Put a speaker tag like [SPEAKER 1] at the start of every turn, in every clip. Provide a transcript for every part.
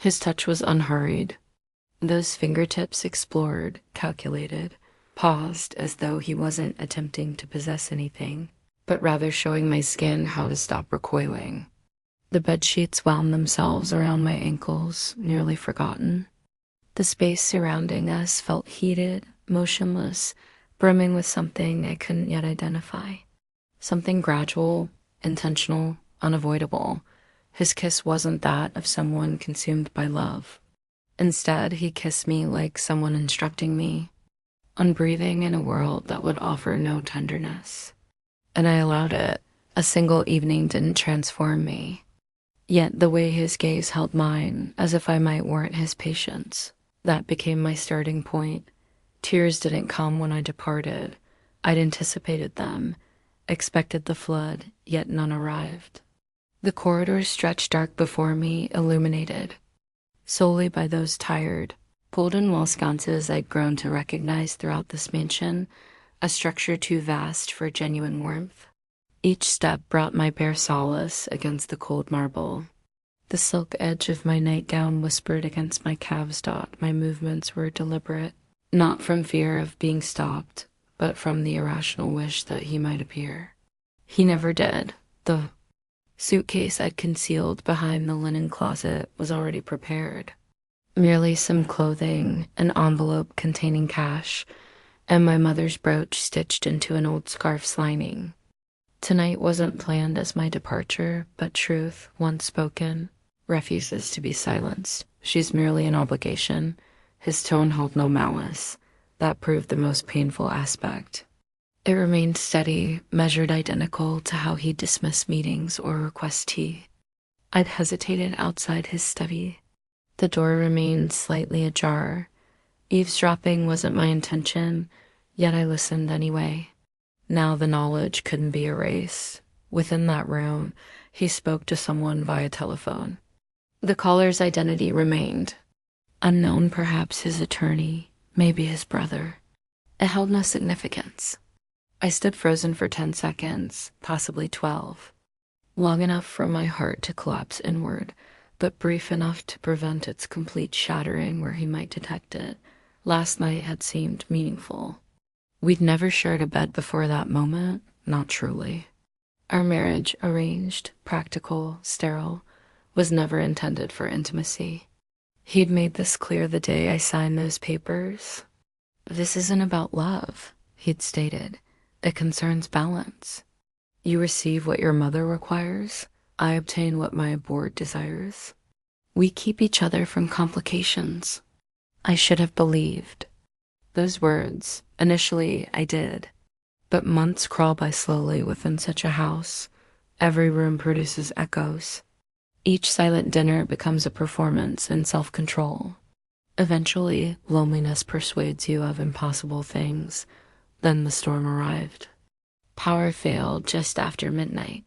[SPEAKER 1] His touch was unhurried. Those fingertips explored, calculated, paused as though he wasn't attempting to possess anything, but rather showing my skin how to stop recoiling. The bedsheets wound themselves around my ankles, nearly forgotten. The space surrounding us felt heated, motionless, brimming with something I couldn't yet identify. Something gradual, intentional, unavoidable. His kiss wasn't that of someone consumed by love. Instead, he kissed me like someone instructing me, unbreathing in a world that would offer no tenderness. And I allowed it. A single evening didn't transform me. Yet the way his gaze held mine, as if I might warrant his patience, that became my starting point. Tears didn't come when I departed. I'd anticipated them, expected the flood, yet none arrived. The corridors stretched dark before me, illuminated solely by those tired, pulled-in wall sconces I'd grown to recognize throughout this mansion, a structure too vast for genuine warmth. Each step brought my bare solace against the cold marble. The silk edge of my nightgown whispered against my calves. My movements were deliberate, not from fear of being stopped, but from the irrational wish that he might appear. He never did. The suitcase I'd concealed behind the linen closet was already prepared. Merely some clothing, an envelope containing cash, and my mother's brooch stitched into an old scarf's lining. Tonight wasn't planned as my departure, but truth, once spoken, refuses to be silenced. She's merely an obligation. His tone held no malice. That proved the most painful aspect. It remained steady, measured identical to how he dismissed meetings or request tea. I'd hesitated outside his study. The door remained slightly ajar. Eavesdropping wasn't my intention, yet I listened anyway. Now the knowledge couldn't be erased. Within that room, he spoke to someone via telephone. The caller's identity remained. Unknown, perhaps his attorney, maybe his brother. It held no significance. I stood frozen for 10 seconds, possibly 12. Long enough for my heart to collapse inward, but brief enough to prevent its complete shattering where he might detect it. Last night had seemed meaningful. We'd never shared a bed before that moment, not truly. Our marriage, arranged, practical, sterile, was never intended for intimacy. He'd made this clear the day I signed those papers. This isn't about love, he'd stated. It concerns balance. You receive what your mother requires. I obtain what my board desires. We keep each other from complications. I should have believed. Those words, initially I did. But months crawl by slowly within such a house. Every room produces echoes. Each silent dinner becomes a performance in self-control. Eventually, loneliness persuades you of impossible things. Then the storm arrived. Power failed just after midnight.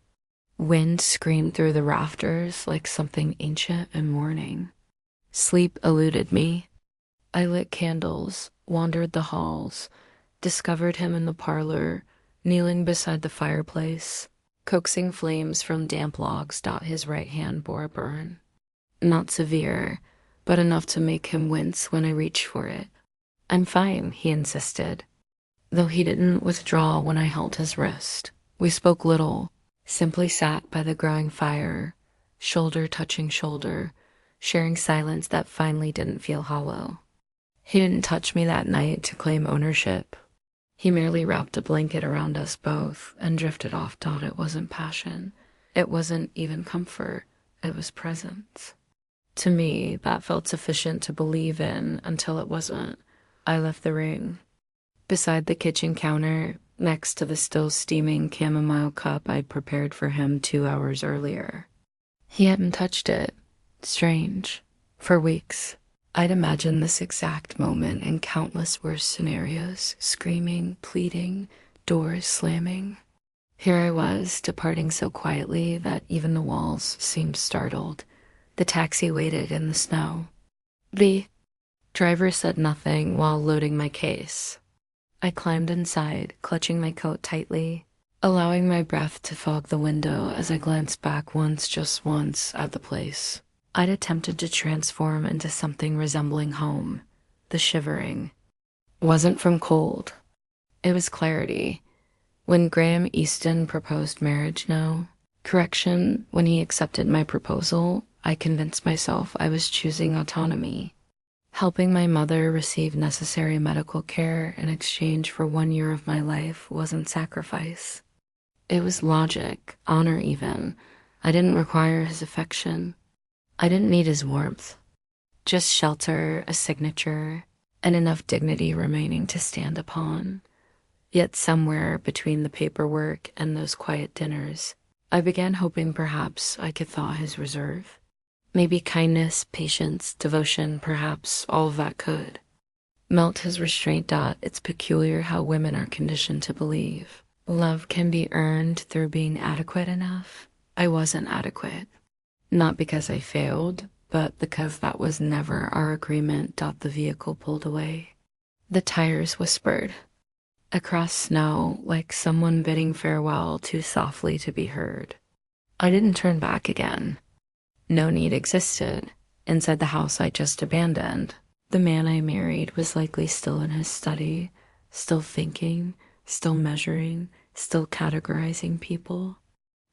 [SPEAKER 1] Wind screamed through the rafters like something ancient and mourning. Sleep eluded me. I lit candles, wandered the halls, discovered him in the parlor, kneeling beside the fireplace. Coaxing flames from damp logs. His right hand bore a burn. Not severe, but enough to make him wince when I reached for it. I'm fine, he insisted, though he didn't withdraw when I held his wrist. We spoke little, simply sat by the growing fire, shoulder touching shoulder, sharing silence that finally didn't feel hollow. He didn't touch me that night to claim ownership. He merely wrapped a blanket around us both and drifted off. It wasn't passion. It wasn't even comfort. It was presence. To me, that felt sufficient to believe in until it wasn't. I left the ring. Beside the kitchen counter, next to the still steaming chamomile cup I'd prepared for him 2 hours earlier. He hadn't touched it. Strange. For weeks. I'd imagined this exact moment in countless worse scenarios, screaming, pleading, doors slamming. Here I was, departing so quietly that even the walls seemed startled. The taxi waited in the snow. The driver said nothing while loading my case. I climbed inside, clutching my coat tightly, allowing my breath to fog the window as I glanced back once, just once, at the place. I'd attempted to transform into something resembling home. The shivering wasn't from cold. It was clarity. When Graham Easton proposed marriage, no. Correction, when he accepted my proposal, I convinced myself I was choosing autonomy. Helping my mother receive necessary medical care in exchange for 1 year of my life wasn't sacrifice. It was logic, honor even. I didn't require his affection. I didn't need his warmth. Just shelter, a signature, and enough dignity remaining to stand upon. Yet somewhere between the paperwork and those quiet dinners, I began hoping perhaps I could thaw his reserve. Maybe kindness, patience, devotion, perhaps all of that could melt his restraint. It's peculiar how women are conditioned to believe love can be earned through being adequate enough. I wasn't adequate. Not because I failed, but because that was never our agreement. The vehicle pulled away. The tires whispered across snow like someone bidding farewell too softly to be heard. I didn't turn back again. No need existed. Inside the house I just abandoned, the man I married was likely still in his study, still thinking, still measuring, still categorizing people.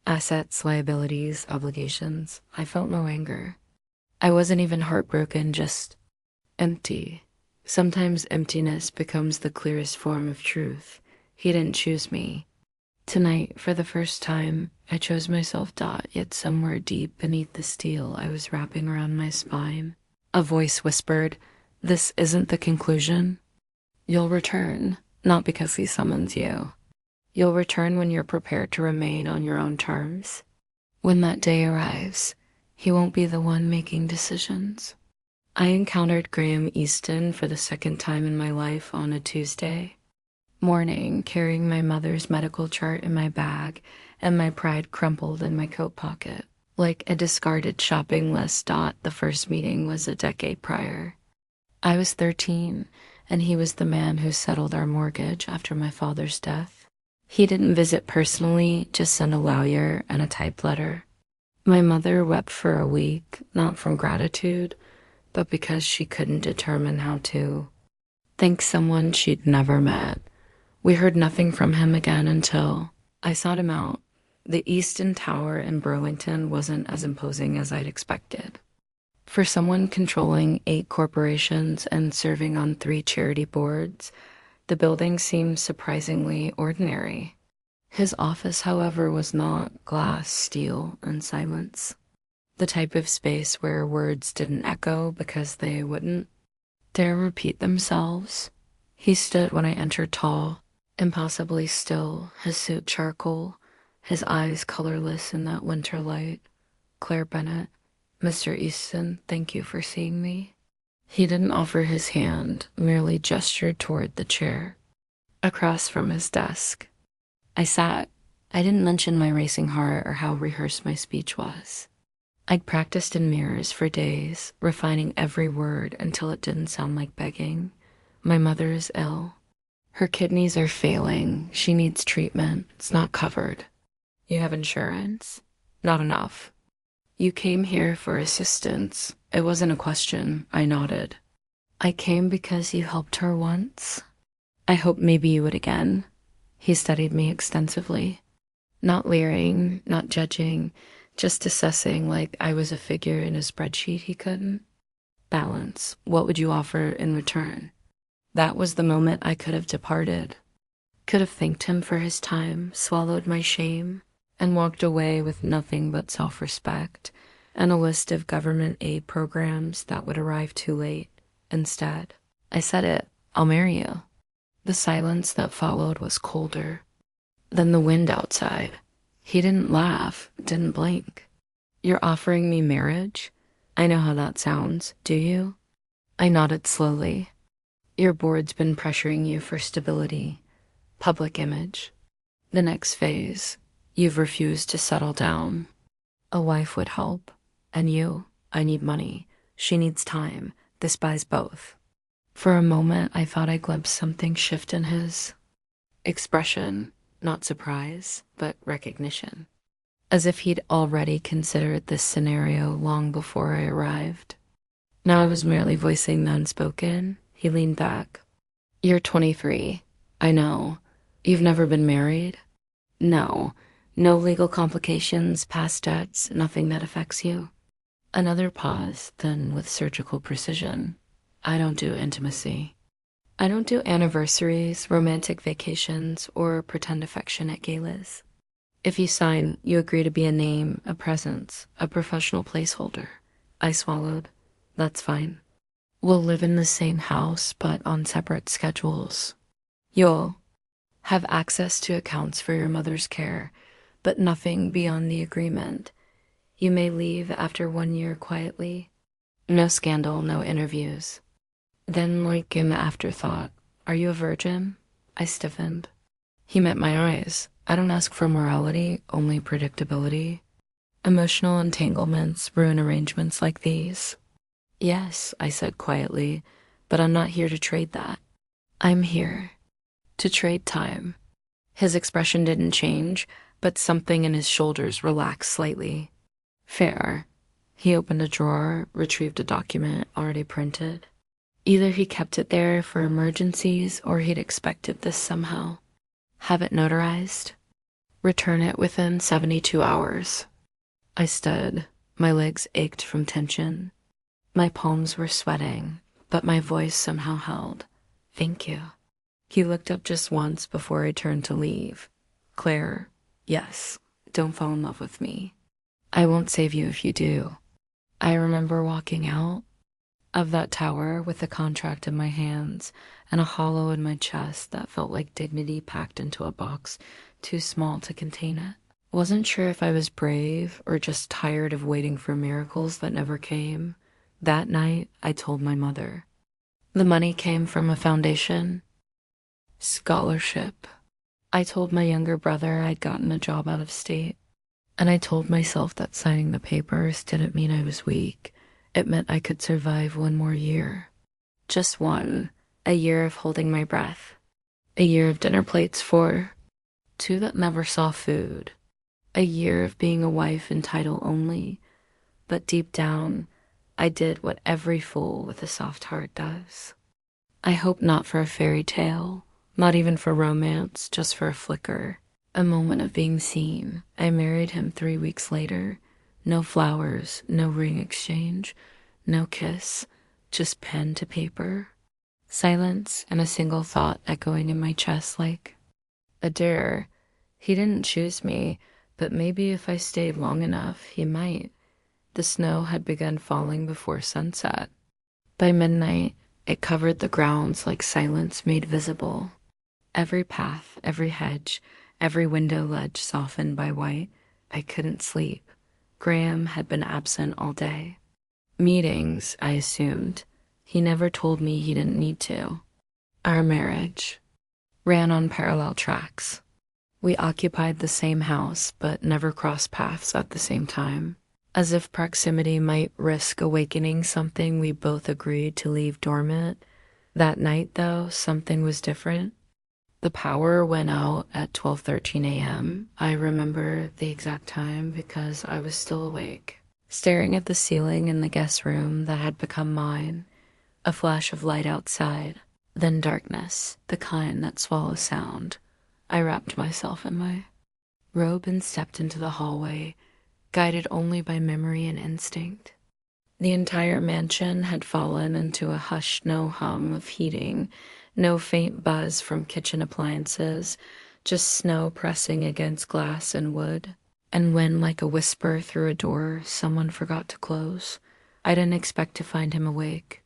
[SPEAKER 1] Assets, liabilities, obligations. I felt no anger. I wasn't even heartbroken, just empty. Sometimes emptiness becomes the clearest form of truth. He didn't choose me. Tonight, for the first time, I chose myself. Yet somewhere deep beneath the steel I was wrapping around my spine, a voice whispered, "This isn't the conclusion. You'll return, not because he summons you. You'll return when you're prepared to remain on your own terms. When that day arrives, he won't be the one making decisions." I encountered Graham Easton for the second time in my life on a Tuesday morning, carrying my mother's medical chart in my bag and my pride crumpled in my coat pocket, like a discarded shopping list. The first meeting was a decade prior. I was 13, and he was the man who settled our mortgage after my father's death. He didn't visit personally, just sent a lawyer and a typed letter. My mother wept for a week, not from gratitude, but because she couldn't determine how to thank someone she'd never met. We heard nothing from him again until I sought him out. The Easton Tower in Burlington wasn't as imposing as I'd expected. For someone controlling 8 corporations and serving on 3 charity boards, the building seemed surprisingly ordinary. His office, however, was not glass, steel, and silence. The type of space where words didn't echo because they wouldn't dare repeat themselves. He stood when I entered, tall, impossibly still, his suit charcoal, his eyes colorless in that winter light. "Claire Bennett, Mr. Easton, thank you for seeing me." He didn't offer his hand, merely gestured toward the chair across from his desk. I sat. I didn't mention my racing heart or how rehearsed my speech was. I'd practiced in mirrors for days, refining every word until it didn't sound like begging. My mother is ill. Her kidneys are failing. She needs treatment. It's not covered. You have insurance? Not enough. You came here for assistance. It wasn't a question. I nodded. I came because you helped her once. I hope maybe you would again. He studied me extensively. Not leering, not judging, just assessing like I was a figure in a spreadsheet he couldn't. Balance. What would you offer in return? That was the moment I could have departed. Could have thanked him for his time, swallowed my shame, and walked away with nothing but self-respect and a list of government aid programs that would arrive too late. Instead, I said it, "I'll marry you." The silence that followed was colder than the wind outside. He didn't laugh, didn't blink. "You're offering me marriage? I know how that sounds. Do you?" I nodded slowly. "Your board's been pressuring you for stability, public image. The next phase, you've refused to settle down. A wife would help. And you, I need money. She needs time. This buys both." For a moment, I thought I glimpsed something shift in his expression. Not surprise, but recognition. as if he'd already considered this scenario long before I arrived. Now I was merely voicing the unspoken. He leaned back. You're 23. I know. You've never been married? No. No legal complications, past debts, nothing that affects you? Another pause, then with surgical precision. I don't do intimacy. I don't do anniversaries, romantic vacations, or pretend affection at galas. If you sign, you agree to be a name, a presence, a professional placeholder. I swallowed. That's fine. We'll live in the same house, but on separate schedules. You'll have access to accounts for your mother's care, but nothing beyond the agreement. You may leave after 1 year quietly. No scandal, no interviews. Then, like an afterthought, are you a virgin? I stiffened. He met my eyes. I don't ask for morality, only predictability. Emotional entanglements ruin arrangements like these. Yes, I said quietly, but I'm not here to trade that. I'm here to trade time. His expression didn't change, but something in his shoulders relaxed slightly. Fair. He opened a drawer, retrieved a document already printed. Either he kept it there for emergencies or he'd expected this somehow. Have it notarized. Return it within 72 hours. I stood. My legs ached from tension. My palms were sweating, but my voice somehow held. Thank you. He looked up just once before I turned to leave. Claire, yes, don't fall in love with me. I won't save you if you do. I remember walking out of that tower with the contract in my hands and a hollow in my chest that felt like dignity packed into a box too small to contain it. Wasn't sure if I was brave or just tired of waiting for miracles that never came. That night, I told my mother. The money came from a foundation. Scholarship. I told my younger brother I'd gotten a job out of state. And I told myself that signing the papers didn't mean I was weak. It meant I could survive 1 more year. Just one. A year of holding my breath. A year of dinner plates for 2 that never saw food. A year of being a wife in title only. But deep down, I did what every fool with a soft heart does. I hoped not for a fairy tale, not even for romance, just for a flicker. A moment of being seen. I married him 3 weeks later. No flowers, no ring exchange, no kiss, just pen to paper. Silence and a single thought echoing in my chest like, a dare. He didn't choose me, but maybe if I stayed long enough, he might. The snow had begun falling before sunset. By midnight, it covered the grounds like silence made visible. Every path, every hedge, every window ledge softened by white. I couldn't sleep. Graham had been absent all day. Meetings, I assumed. He never told me he didn't need to. Our marriage ran on parallel tracks. We occupied the same house, but never crossed paths at the same time. As if proximity might risk awakening something we both agreed to leave dormant. That night, though, something was different. The power went out at 12:13 a.m. I remember the exact time because I was still awake, staring at the ceiling in the guest room that had become mine. A flash of light outside, then darkness, the kind that swallows sound. I wrapped myself in my robe and stepped into the hallway, guided only by memory and instinct. The entire mansion had fallen into a hushed no hum of heating, no faint buzz from kitchen appliances, just snow pressing against glass and wood. And when, like a whisper through a door, someone forgot to close, I didn't expect to find him awake.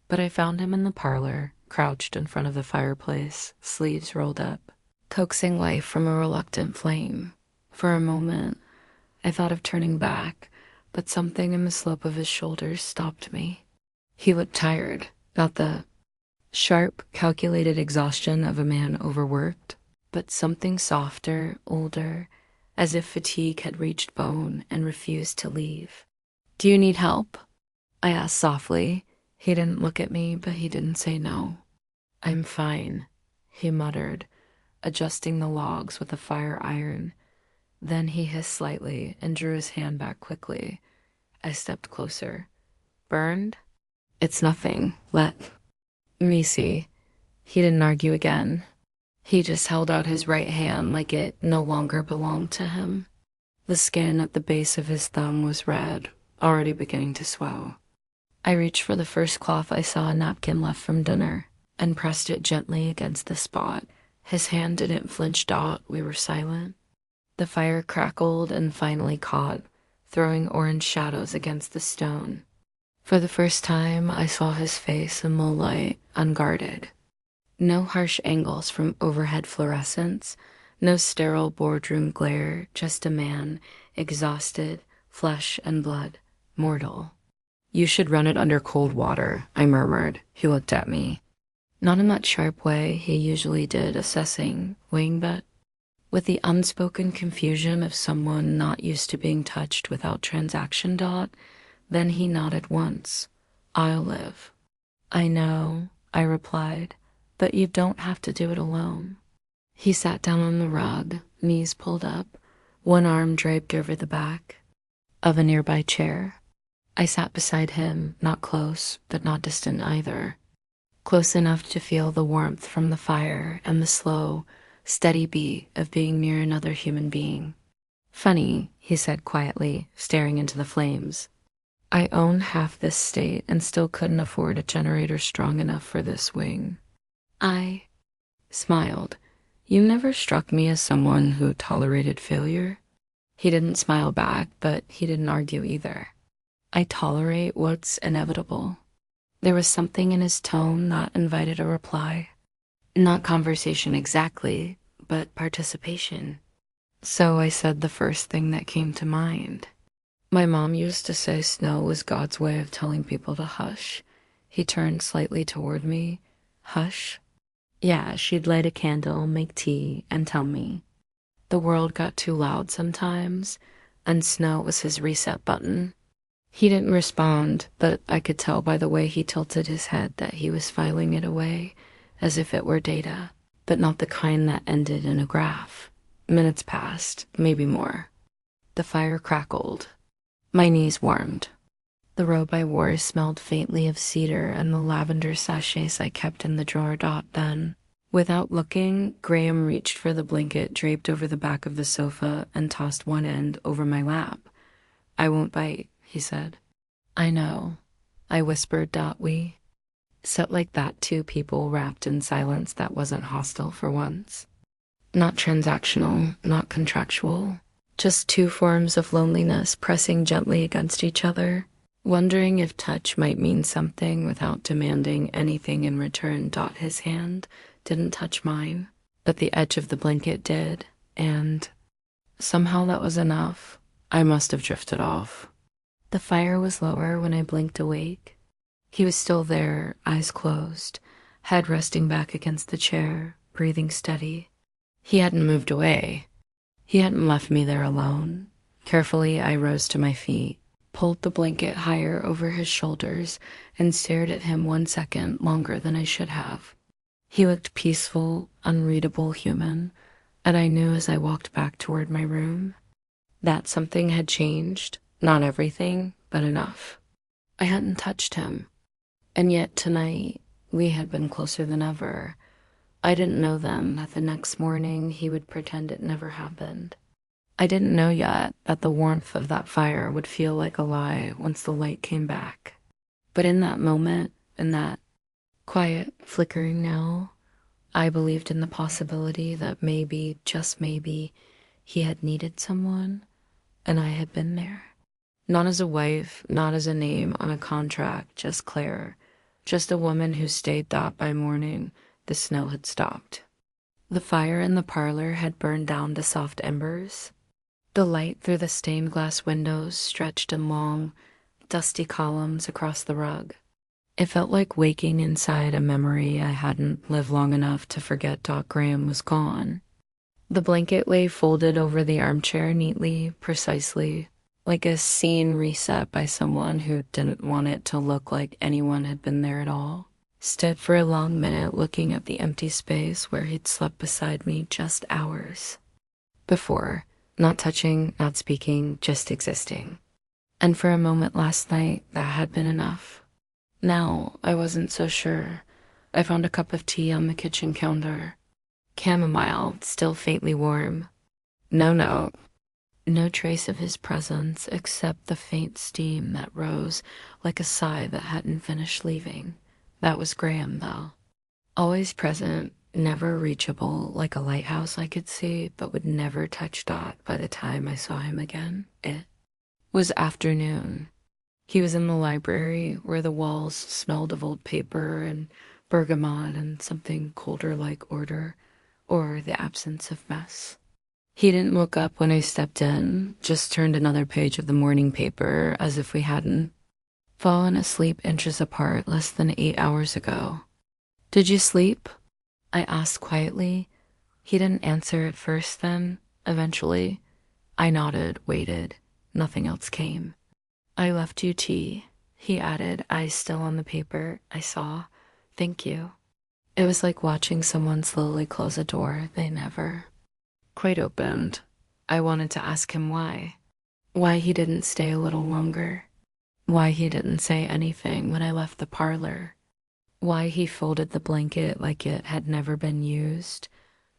[SPEAKER 1] But I found him in the parlor, crouched in front of the fireplace, sleeves rolled up, coaxing life from a reluctant flame. For a moment, I thought of turning back, but something in the slope of his shoulders stopped me. He looked tired, not the sharp, calculated exhaustion of a man overworked, but something softer, older, as if fatigue had reached bone and refused to leave. Do you need help? I asked softly. He didn't look at me, but he didn't say no. I'm fine, he muttered, adjusting the logs with a fire iron. Then he hissed slightly and drew his hand back quickly. I stepped closer. Burned? It's nothing. Let me see. He didn't argue again. He just held out his right hand like it no longer belonged to him. The skin at the base of his thumb was red, already beginning to swell. I reached for the first cloth I saw a napkin left from dinner and pressed it gently against the spot. His hand didn't flinch. We were silent. The fire crackled and finally caught, throwing orange shadows against the stone. For the first time, I saw his face in low light, unguarded. No harsh angles from overhead fluorescence, no sterile boardroom glare, just a man, exhausted, flesh and blood, mortal. You should run it under cold water, I murmured. He looked at me. Not in that sharp way he usually did, assessing, weighing bet. With the unspoken confusion of someone not used to being touched without transaction. Then he nodded once. I'll live. I know, I replied, but you don't have to do it alone. He sat down on the rug, knees pulled up, one arm draped over the back of a nearby chair. I sat beside him, not close, but not distant either. Close enough to feel the warmth from the fire and the slow, steady beat of being near another human being. Funny, he said quietly, staring into the flames. I own half this state and still couldn't afford a generator strong enough for this wing. I smiled. You never struck me as someone who tolerated failure. He didn't smile back, but he didn't argue either. I tolerate what's inevitable. There was something in his tone that invited a reply. Not conversation exactly, but participation. So I said the first thing that came to mind. My mom used to say snow was God's way of telling people to hush. He turned slightly toward me. Hush? Yeah, she'd light a candle, make tea, and tell me. The world got too loud sometimes, and snow was his reset button. He didn't respond, but I could tell by the way he tilted his head that he was filing it away, as if it were data, but not the kind that ended in a graph. Minutes passed, maybe more. The fire crackled. My knees warmed. The robe I wore smelled faintly of cedar and the lavender sachets I kept in the drawer. Then, without looking, Graham reached for the blanket draped over the back of the sofa and tossed one end over my lap. I won't bite, he said. I know, I whispered. We sat like that, two people wrapped in silence that wasn't hostile for once. Not transactional, not contractual. Just two forms of loneliness pressing gently against each other, wondering if touch might mean something without demanding anything in return. His hand didn't touch mine, but the edge of the blanket did, and somehow that was enough. I must have drifted off. The fire was lower when I blinked awake. He was still there, eyes closed, head resting back against the chair, breathing steady. He hadn't moved away. He hadn't left me there alone. Carefully, I rose to my feet, pulled the blanket higher over his shoulders, and stared at him 1 second longer than I should have. He looked peaceful, unreadable human, and I knew as I walked back toward my room that something had changed. Not everything, but enough. I hadn't touched him, and yet tonight we had been closer than ever. I didn't know then that the next morning he would pretend it never happened. I didn't know yet that the warmth of that fire would feel like a lie once the light came back. But in that moment, in that quiet flickering now, I believed in the possibility that maybe, just maybe, he had needed someone, and I had been there. Not as a wife, not as a name on a contract, just Claire, just a woman who stayed that by morning the snow had stopped. The fire in the parlor had burned down to soft embers. The light through the stained glass windows stretched in long, dusty columns across the rug. It felt like waking inside a memory I hadn't lived long enough to forget. Graham was gone. The blanket lay folded over the armchair neatly, precisely, like a scene reset by someone who didn't want it to look like anyone had been there at all. Stood for a long minute looking at the empty space where he'd slept beside me just hours before. Not touching, not speaking, just existing. And for a moment last night, that had been enough. Now, I wasn't so sure. I found a cup of tea on the kitchen counter. Chamomile, still faintly warm. No note. No trace of his presence except the faint steam that rose like a sigh that hadn't finished leaving. That was Graham, though. Always present, never reachable, like a lighthouse I could see, but would never touch Dot by the time I saw him again. It was afternoon. He was in the library where the walls smelled of old paper and bergamot and something colder like order, or the absence of mess. He didn't look up when I stepped in, just turned another page of the morning paper as if we hadn't fallen asleep inches apart less than 8 hours ago. Did you sleep? I asked quietly. He didn't answer at first then, eventually. I nodded, waited. Nothing else came. I left you tea, he added, eyes still on the paper. I saw. Thank you. It was like watching someone slowly close a door they never quite opened. I wanted to ask him why. Why he didn't stay a little longer. Why he didn't say anything when I left the parlor. Why he folded the blanket like it had never been used.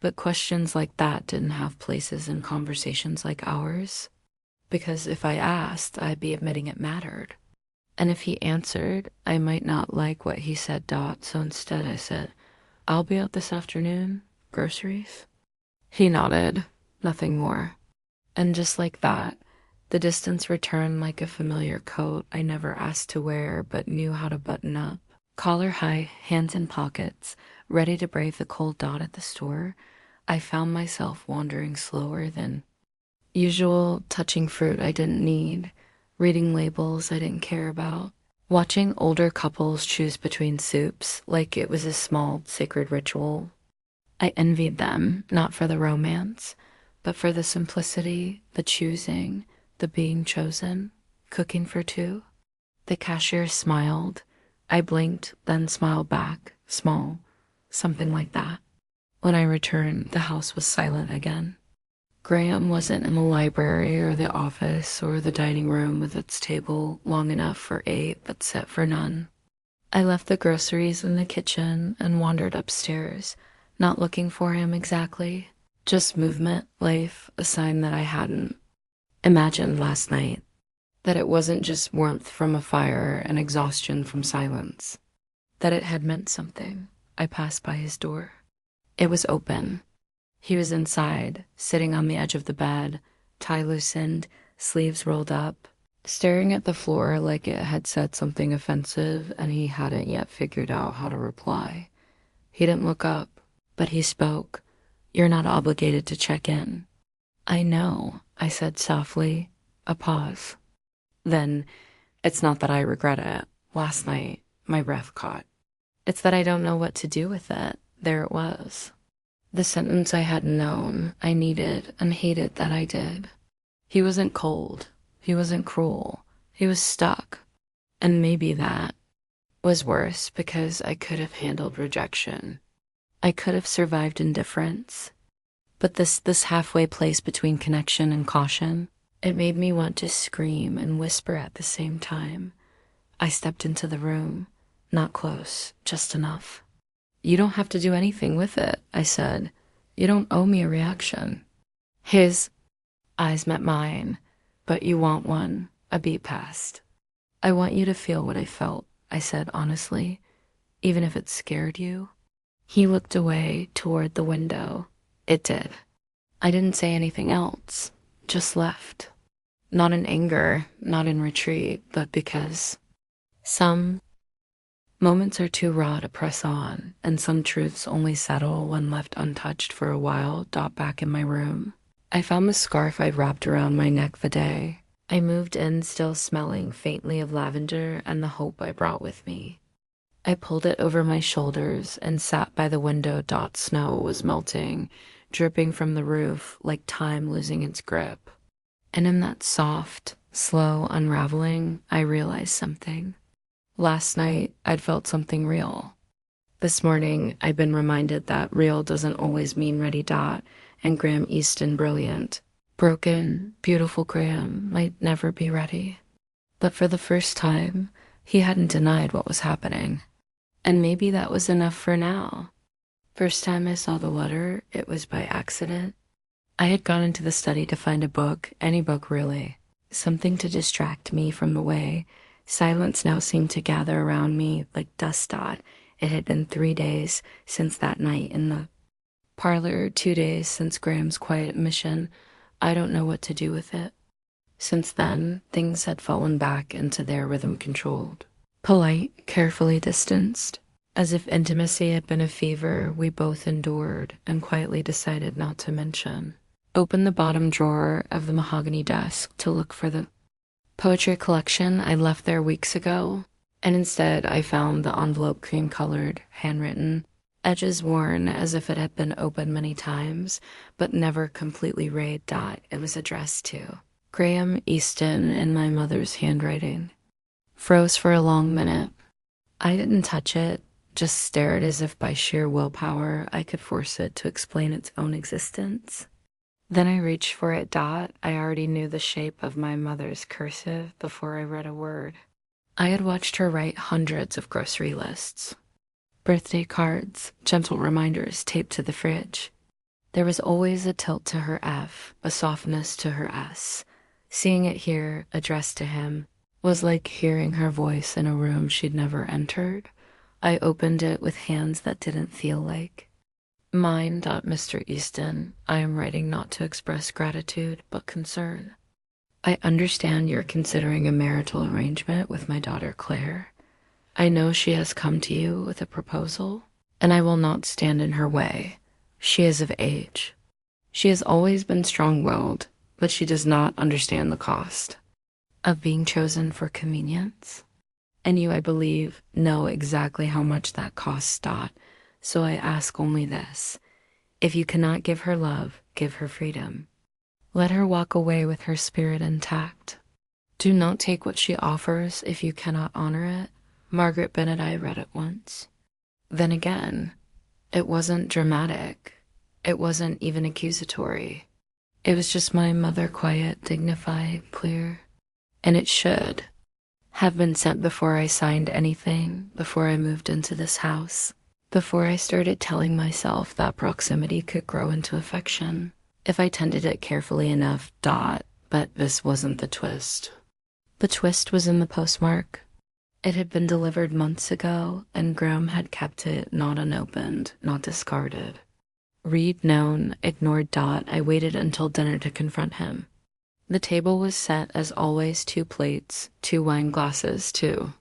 [SPEAKER 1] But questions like that didn't have places in conversations like ours. Because if I asked, I'd be admitting it mattered. And if he answered, I might not like what he said, so instead I said, I'll be out this afternoon. Groceries? He nodded. Nothing more. And just like that, the distance returned like a familiar coat I never asked to wear but knew how to button up. Collar high, hands in pockets, ready to brave the cold Dot at the store, I found myself wandering slower than usual, touching fruit I didn't need, reading labels I didn't care about, watching older couples choose between soups like it was a small, sacred ritual. I envied them, not for the romance, but for the simplicity, the choosing, the being chosen, cooking for two. The cashier smiled. I blinked, then smiled back, small, something like that. When I returned, the house was silent again. Graham wasn't in the library or the office or the dining room with its table long enough for 8 but set for none. I left the groceries in the kitchen and wandered upstairs, not looking for him exactly, just movement, life, a sign that I hadn't imagined last night, that it wasn't just warmth from a fire and exhaustion from silence, that it had meant something. I passed by his door. It was open. He was inside, sitting on the edge of the bed, tie loosened, sleeves rolled up, staring at the floor like it had said something offensive and he hadn't yet figured out how to reply. He didn't look up, but he spoke. You're not obligated to check in. I know, I said softly. A pause. Then, it's not that I regret it. Last night, my breath caught. It's that I don't know what to do with it. There it was. The sentence I hadn't known, I needed and hated that I did. He wasn't cold. He wasn't cruel. He was stuck. And maybe that was worse because I could have handled rejection. I could have survived indifference. But this halfway place between connection and caution, it made me want to scream and whisper at the same time. I stepped into the room, not close, just enough. You don't have to do anything with it, I said. You don't owe me a reaction. His eyes met mine, but you want one, a beat past. I want you to feel what I felt, I said honestly, even if it scared you. He looked away toward the window. It did. I didn't say anything else, just left. Not in anger, not in retreat, but because some moments are too raw to press on, and some truths only settle when left untouched for a while. Back in my room. I found the scarf I'd wrapped around my neck the day. I moved in still smelling faintly of lavender and the hope I brought with me. I pulled it over my shoulders and sat by the window. Snow was melting, dripping from the roof like time losing its grip. And in that soft, slow unraveling, I realized something. Last night, I'd felt something real. This morning, I'd been reminded that real doesn't always mean ready. And Graham Easton brilliant, Broken, beautiful Graham might never be ready. But for the first time, he hadn't denied what was happening. And maybe that was enough for now. First time I saw the letter, it was by accident. I had gone into the study to find a book, any book really, something to distract me from the way. Silence now seemed to gather around me like dust dot. It had been 3 days since that night in the parlor, 2 days since Graham's quiet mission. I don't know what to do with it. Since then, things had fallen back into their rhythm-controlled. Polite, carefully distanced, as if intimacy had been a fever we both endured and quietly decided not to mention. Opened the bottom drawer of the mahogany desk to look for the poetry collection I left there weeks ago, and instead I found the envelope cream-colored, handwritten, edges worn as if it had been opened many times, but never completely read. It was addressed to Graham Easton in my mother's handwriting. Froze for a long minute. I didn't touch it, just stared as if by sheer willpower I could force it to explain its own existence. Then I reached for it. I already knew the shape of my mother's cursive before I read a word. I had watched her write hundreds of grocery lists. Birthday cards, gentle reminders taped to the fridge. There was always a tilt to her F, a softness to her S. Seeing it here, addressed to him, was like hearing her voice in a room she'd never entered. I opened it with hands that didn't feel like mine. Mr. Easton, I am writing not to express gratitude, but concern. I understand you're considering a marital arrangement with my daughter Claire. I know she has come to you with a proposal, and I will not stand in her way. She is of age. She has always been strong-willed, but she does not understand the cost of being chosen for convenience. And you, I believe, know exactly how much that costs. So I ask only this. If you cannot give her love, give her freedom. Let her walk away with her spirit intact. Do not take what she offers if you cannot honor it. Margaret Bennett, I read it once. Then again, it wasn't dramatic. It wasn't even accusatory. It was just my mother, quiet, dignified, clear. And it should have been sent before I signed anything, before I moved into this house, before I started telling myself that proximity could grow into affection, if I tended it carefully enough. But this wasn't the twist. The twist was in the postmark. It had been delivered months ago, and Graham had kept it not unopened, not discarded. Read known, ignored. I waited until dinner to confront him. The table was set as always, 2 plates, 2 wine glasses, too.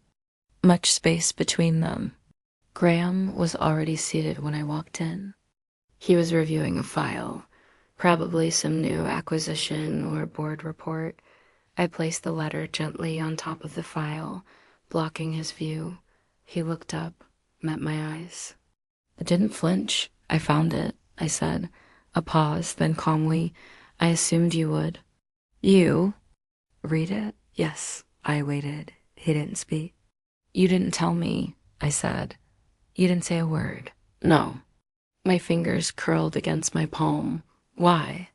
[SPEAKER 1] Much space between them. Graham was already seated when I walked in. He was reviewing a file, probably some new acquisition or board report. I placed the letter gently on top of the file, blocking his view. He looked up, met my eyes. I didn't flinch. I found it, I said. A pause, then calmly, I assumed you would. You? Read it? Yes. I waited. He didn't speak. You didn't tell me, I said. You didn't say a word. No. My fingers curled against my palm. Why?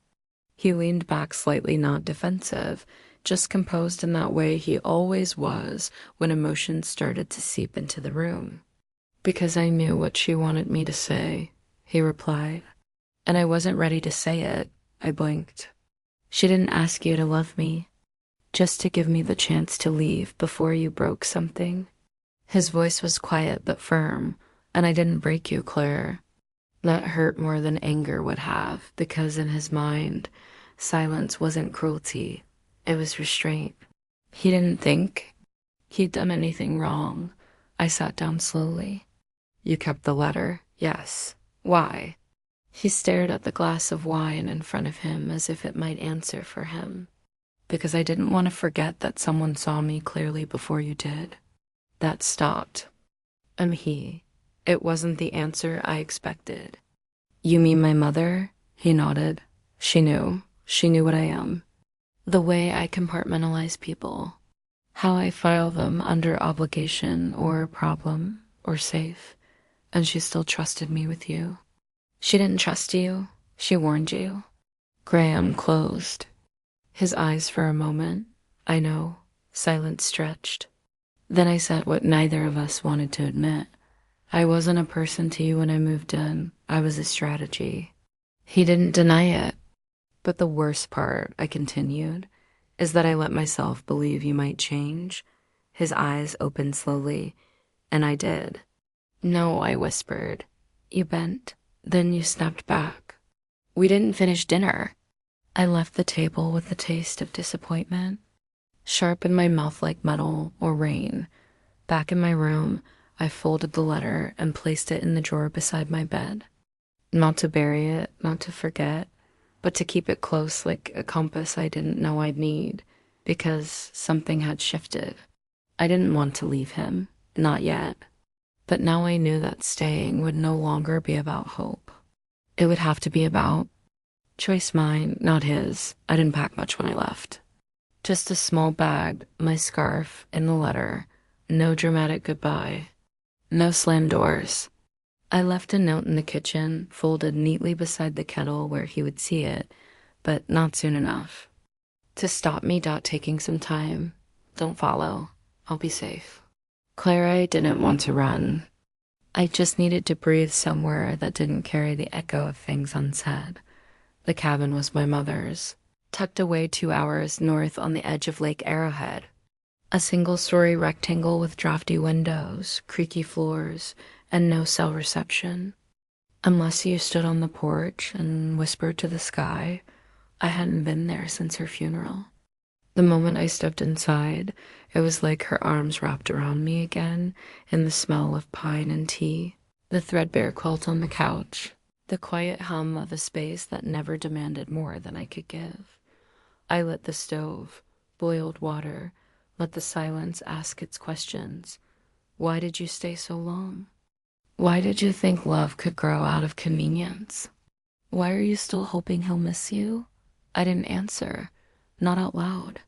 [SPEAKER 1] He leaned back slightly, not defensive, just composed in that way he always was when emotions started to seep into the room. Because I knew what she wanted me to say, he replied. And I wasn't ready to say it. I blinked. She didn't ask you to love me, just to give me the chance to leave before you broke something. His voice was quiet but firm, and I didn't break you, Claire. That hurt more than anger would have, because in his mind, silence wasn't cruelty, it was restraint. He didn't think he'd done anything wrong. I sat down slowly. You kept the letter? Yes. Why? He stared at the glass of wine in front of him as if it might answer for him. Because I didn't want to forget that someone saw me clearly before you did. That stopped. He. It wasn't the answer I expected. You mean my mother? He nodded. She knew. She knew what I am. The way I compartmentalize people. How I file them under obligation or problem or safe. And she still trusted me with you. She didn't trust you. She warned you. Graham closed. His eyes for a moment. I know. Silence stretched. Then I said what neither of us wanted to admit. I wasn't a person to you when I moved in. I was a strategy. He didn't deny it. But the worst part, I continued, is that I let myself believe you might change. His eyes opened slowly, and I did. No, I whispered. You bent. Then you snapped back. We didn't finish dinner. I left the table with the taste of disappointment, sharp in my mouth like metal or rain. Back in my room, I folded the letter and placed it in the drawer beside my bed. Not to bury it, not to forget, but to keep it close like a compass I didn't know I'd need, because something had shifted. I didn't want to leave him, not yet. But now I knew that staying would no longer be about hope. It would have to be about choice mine, not his. I didn't pack much when I left. Just a small bag, my scarf, and the letter. No dramatic goodbye. No slammed doors. I left a note in the kitchen, folded neatly beside the kettle where he would see it, but not soon enough. To stop me taking some time. Don't follow. I'll be safe. Clara didn't want to run. I just needed to breathe somewhere that didn't carry the echo of things unsaid. The cabin was my mother's, tucked away 2 hours north on the edge of Lake Arrowhead. A single-story rectangle with drafty windows, creaky floors, and no cell reception. Unless you stood on the porch and whispered to the sky, I hadn't been there since her funeral. The moment I stepped inside, it was like her arms wrapped around me again in the smell of pine and tea, the threadbare quilt on the couch, the quiet hum of a space that never demanded more than I could give. I lit the stove, boiled water, let the silence ask its questions. Why did you stay so long? Why did you think love could grow out of convenience? Why are you still hoping he'll miss you? I didn't answer, not out loud.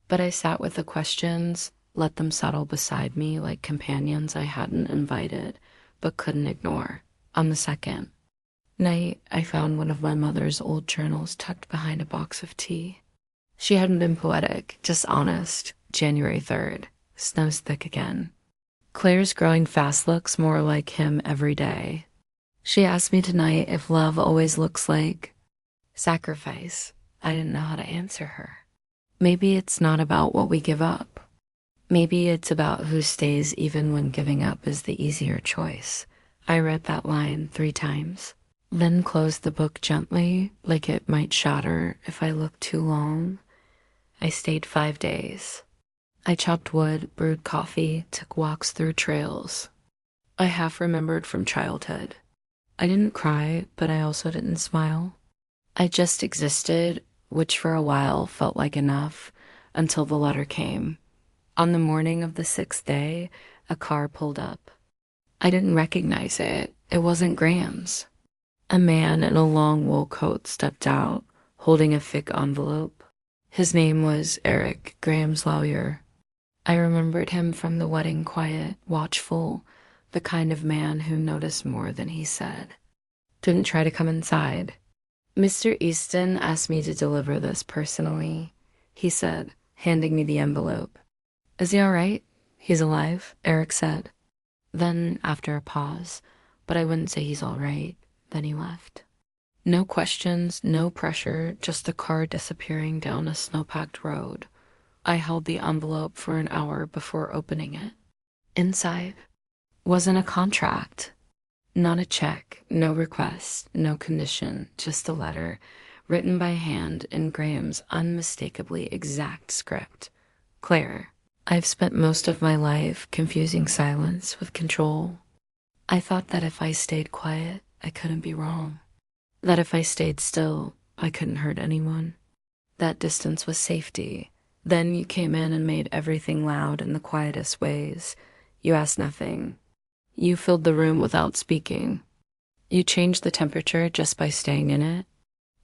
[SPEAKER 1] But I sat with the questions, let them settle beside me like companions I hadn't invited, but couldn't ignore. On the second night, I found one of my mother's old journals tucked behind a box of tea. She hadn't been poetic, just honest. January 3rd. Snow's thick again. Claire's growing fast looks more like him every day. She asked me tonight if love always looks like sacrifice. I didn't know how to answer her. Maybe it's not about what we give up. Maybe it's about who stays even when giving up is the easier choice. I read that line 3 times, then closed the book gently, like it might shatter if I looked too long. I stayed 5 days. I chopped wood, brewed coffee, took walks through trails. I half remembered from childhood. I didn't cry, but I also didn't smile. I just existed, which for a while felt like enough, until the letter came. On the morning of the 6th day, a car pulled up. I didn't recognize it. It wasn't Graham's. A man in a long wool coat stepped out, holding a thick envelope. His name was Eric, Graham's lawyer. I remembered him from the wedding, quiet, watchful, the kind of man who noticed more than he said. Didn't try to come inside. Mr. Easton asked me to deliver this personally, he said, handing me the envelope. Is he all right? He's alive, Eric said. Then, after a pause, but I wouldn't say he's all right, then he left. No questions, no pressure, just the car disappearing down a snow-packed road. I held the envelope for an hour before opening it. Inside wasn't a contract. Not a check, no request, no condition, just a letter, written by hand in Graham's unmistakably exact script. Claire, I've spent most of my life confusing silence with control. I thought that if I stayed quiet, I couldn't be wrong. That if I stayed still, I couldn't hurt anyone. That distance was safety. Then you came in and made everything loud in the quietest ways. You asked nothing. You filled the room without speaking. You changed the temperature just by staying in it.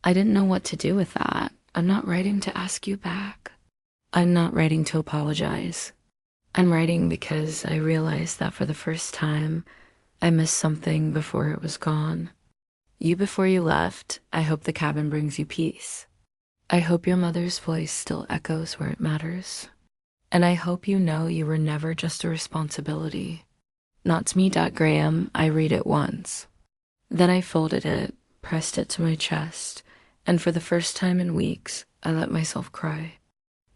[SPEAKER 1] I didn't know what to do with that. I'm not writing to ask you back. I'm not writing to apologize. I'm writing because I realized that for the first time, I missed something before it was gone. You before you left, I hope the cabin brings you peace. I hope your mother's voice still echoes where it matters. And I hope you know you were never just a responsibility. Not to me, Graham, I read it once. Then I folded it, pressed it to my chest, and for the first time in weeks, I let myself cry.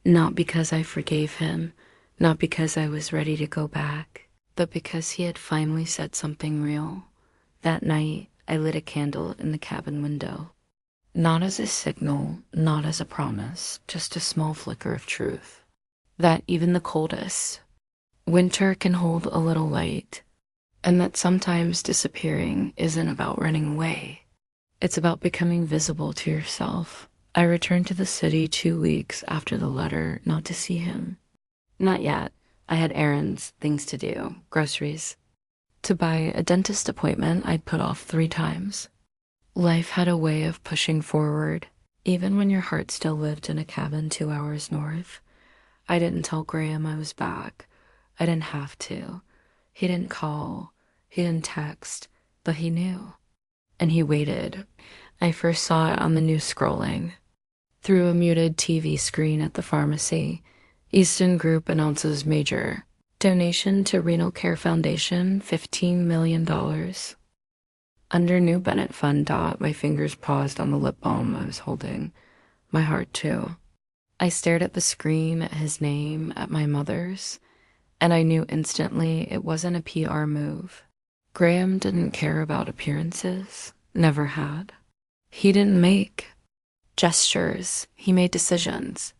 [SPEAKER 1] Not because I forgave him, not because I was ready to go back, but because he had finally said something real. That night, I lit a candle in the cabin window. Not as a signal, not as a promise, just a small flicker of truth. That even the coldest winter can hold a little light, and that sometimes disappearing isn't about running away. It's about becoming visible to yourself. I returned to the city 2 weeks after the letter, not to see him. Not yet. I had errands, things to do, groceries. To buy a dentist appointment I'd put off 3 times. Life had a way of pushing forward, even when your heart still lived in a cabin 2 hours north. I didn't tell Graham I was back. I didn't have to. He didn't call. He didn't text, but he knew. And he waited. I first saw it on the news scrolling. Through a muted TV screen at the pharmacy, Easton Group announces major donation to Renal Care Foundation, $15 million. Under New Bennett Fund. My fingers paused on the lip balm I was holding. My heart, too. I stared at the screen, at his name, at my mother's, and I knew instantly it wasn't a PR move. Graham didn't care about appearances, never had. He didn't make gestures, he made decisions.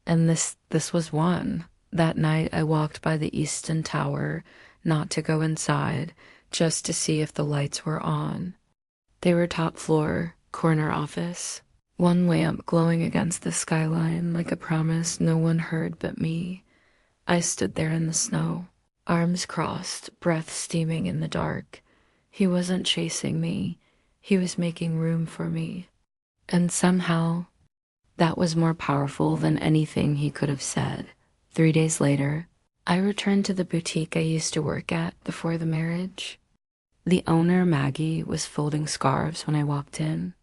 [SPEAKER 1] And this was one. That night I walked by the Easton Tower, not to go inside, just to see if the lights were on. They were top floor, corner office. One lamp glowing against the skyline like a promise no one heard but me. I stood there in the snow, arms crossed, breath steaming in the dark. He wasn't chasing me. He was making room for me. And somehow, that was more powerful than anything he could have said. 3 days later, I returned to the boutique I used to work at before the marriage. The owner, Maggie, was folding scarves when I walked in.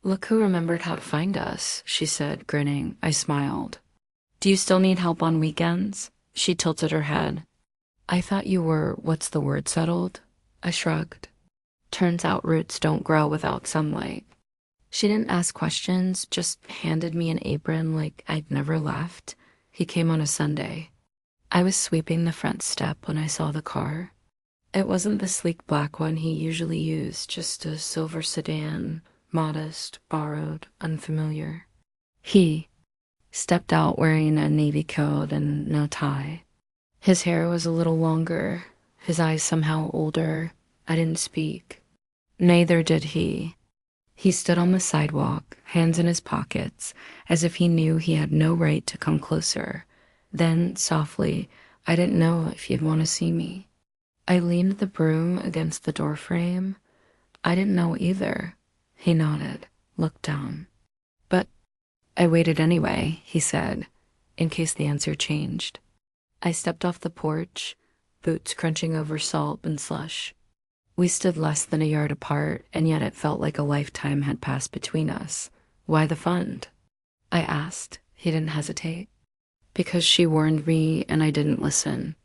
[SPEAKER 1] "Look who remembered how to find us," she said, grinning. I smiled. "Do you still need help on weekends?" She tilted her head. "I thought you were, what's the word, settled?" I shrugged. "Turns out roots don't grow without sunlight." She didn't ask questions, just handed me an apron like I'd never left. He came on a Sunday. I was sweeping the front step when I saw the car. It wasn't the sleek black one he usually used, just a silver sedan, modest, borrowed, unfamiliar. He stepped out wearing a navy coat and no tie. His hair was a little longer, his eyes somehow older. I didn't speak. Neither did he. He stood on the sidewalk, hands in his pockets, as if he knew he had no right to come closer. Then, softly, "I didn't know if you'd want to see me." I leaned the broom against the doorframe. "I didn't know either." He nodded, looked down. "But I waited anyway," he said, in case the answer changed. I stepped off the porch, boots crunching over salt and slush. We stood less than a yard apart, and yet it felt like a lifetime had passed between us. "Why the fund?" I asked. He didn't hesitate. "Because she warned me and I didn't listen.